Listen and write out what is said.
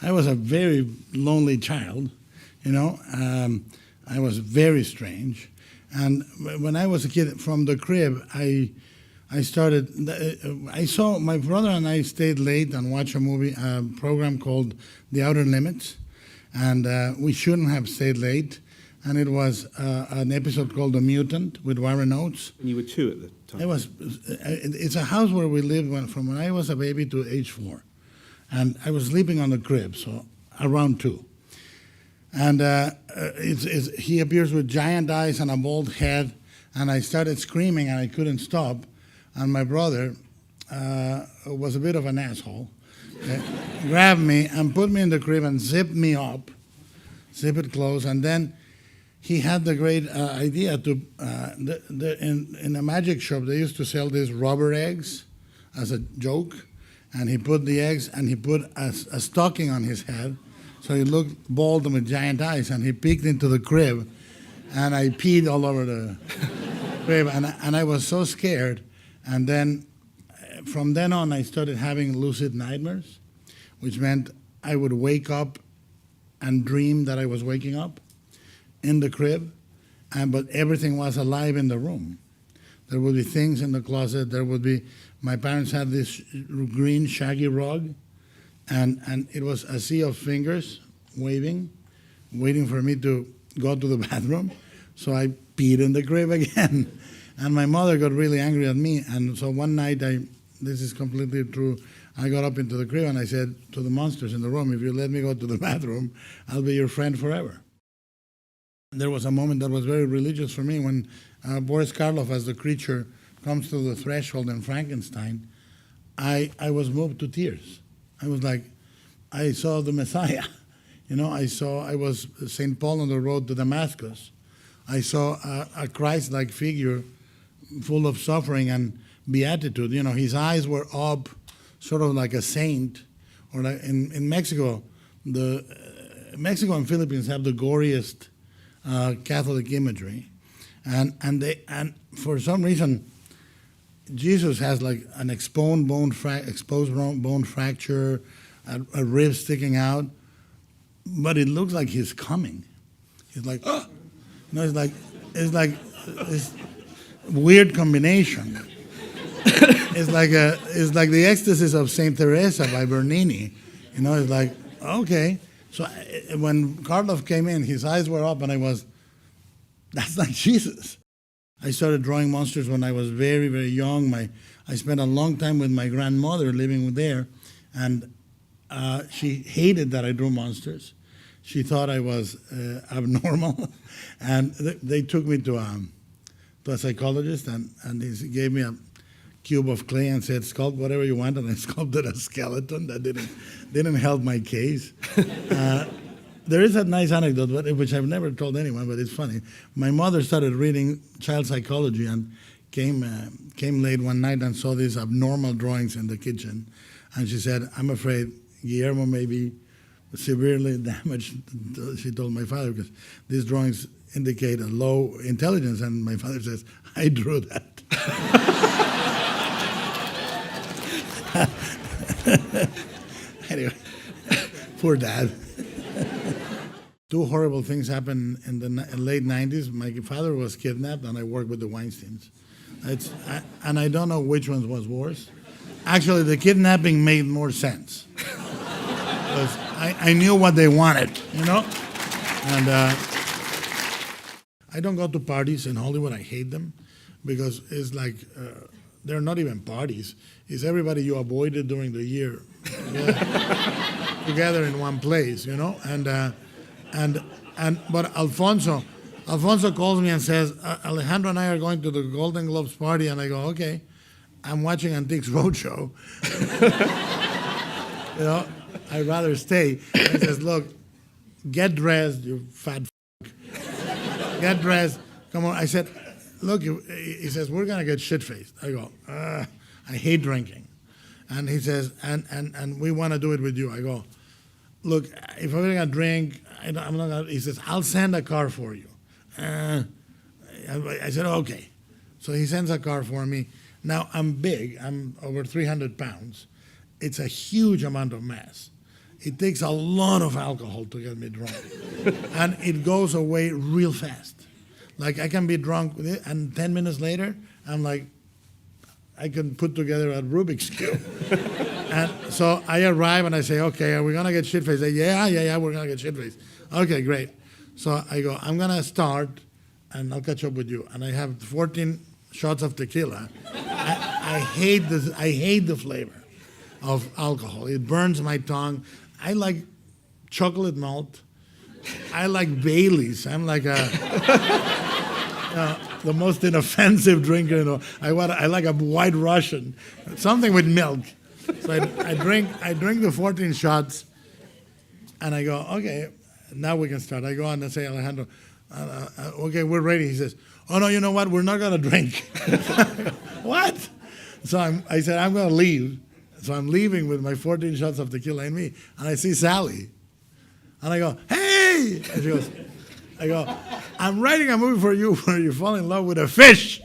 I was a very lonely child, you know. I was very strange. And when I was a kid, from the crib, I started, I saw, my brother and I stayed late and watched a program called The Outer Limits. And we shouldn't have stayed late. And it was an episode called The Mutant with Warren Oates. And you were 2 at the time? It's a house where we lived from when I was a baby to age 4. And I was sleeping on the crib, so around 2. And he appears with giant eyes and a bald head, and I started screaming and I couldn't stop. And my brother was a bit of an asshole, grabbed me and put me in the crib and zipped me up, zip it closed, and then he had the great idea to, in a magic shop, they used to sell these rubber eggs as a joke, and he put the eggs and he put a stocking on his head, so he looked bald and with giant eyes, and he peeked into the crib, and I peed all over the crib, and I was so scared, and then from then on I started having lucid nightmares, which meant I would wake up and dream that I was waking up in the crib, but everything was alive in the room. There would be things in the closet. There would be, my parents had this green shaggy rug, and it was a sea of fingers waving, waiting for me to go to the bathroom. So I peed in the crib again. And my mother got really angry at me. And so one night, this is completely true, I got up into the crib and I said to the monsters in the room, if you let me go to the bathroom, I'll be your friend forever. There was a moment that was very religious for me when Boris Karloff, as the creature, comes to the threshold in Frankenstein. I was moved to tears. I was like, I saw the Messiah. You know, I was St. Paul on the road to Damascus. I saw a Christ-like figure full of suffering and beatitude. You know, his eyes were up, sort of like a saint. Or like in Mexico, Mexico and Philippines have the goriest Catholic imagery, and for some reason, Jesus has like an exposed bone fracture, a rib sticking out, but it looks like he's coming. He's like, oh, no, it's like this weird combination. It's like the ecstasies of Saint Teresa by Bernini. You know, it's like, okay. So when Karloff came in, his eyes were up, and that's not Jesus. I started drawing monsters when I was very, very young. I spent a long time with my grandmother living there, and she hated that I drew monsters. She thought I was abnormal, and they took me to a psychologist, and he gave me a cube of clay and said, sculpt whatever you want, and I sculpted a skeleton. That didn't help my case. There is a nice anecdote, which I've never told anyone, but it's funny. My mother started reading child psychology and came late one night and saw these abnormal drawings in the kitchen, and she said, I'm afraid Guillermo may be severely damaged, she told my father, because these drawings indicate a low intelligence, and my father says, I drew that. Anyway, poor dad. 2 horrible things happened in the late 90s. My father was kidnapped, and I worked with the Weinsteins. And I don't know which one was worse. Actually, the kidnapping made more sense. Because I knew what they wanted, you know? And I don't go to parties in Hollywood. I hate them because it's like they're not even parties. It's everybody you avoided during the year together in one place, you know? But Alfonso calls me and says, Alejandro and I are going to the Golden Globes party, and I go, okay, I'm watching Antiques Roadshow. You know, I'd rather stay. And he says, look, get dressed, you fat f***. Get dressed, come on. I said, look, he says, we're going to get shit-faced. I go, I hate drinking. And he says, and we want to do it with you. I go, look, if I'm going to drink, I'm not gonna, he says, I'll send a car for you. I said, okay. So he sends a car for me. Now, I'm big. I'm over 300 pounds. It's a huge amount of mass. It takes a lot of alcohol to get me drunk. And it goes away real fast. Like I can be drunk, and 10 minutes later, I'm like, I can put together a Rubik's Cube. And so I arrive and I say, okay, are we going to get shit-faced? They say, yeah, we're going to get shit-faced. Okay, great. So I go, I'm going to start, and I'll catch up with you. And I have 14 shots of tequila. I hate the flavor of alcohol. It burns my tongue. I like chocolate malt. I like Baileys. I'm like the most inoffensive drinker in the world. I like a White Russian, something with milk. So I drink the 14 shots, and I go, okay, now we can start. I go on and say, Alejandro, okay, we're ready. He says, oh no, you know what? We're not gonna drink. What? So I said, I'm gonna leave. So I'm leaving with my 14 shots of tequila in me, and I see Sally, and I go, hey! And she goes, I go, I'm writing a movie for you where you fall in love with a fish.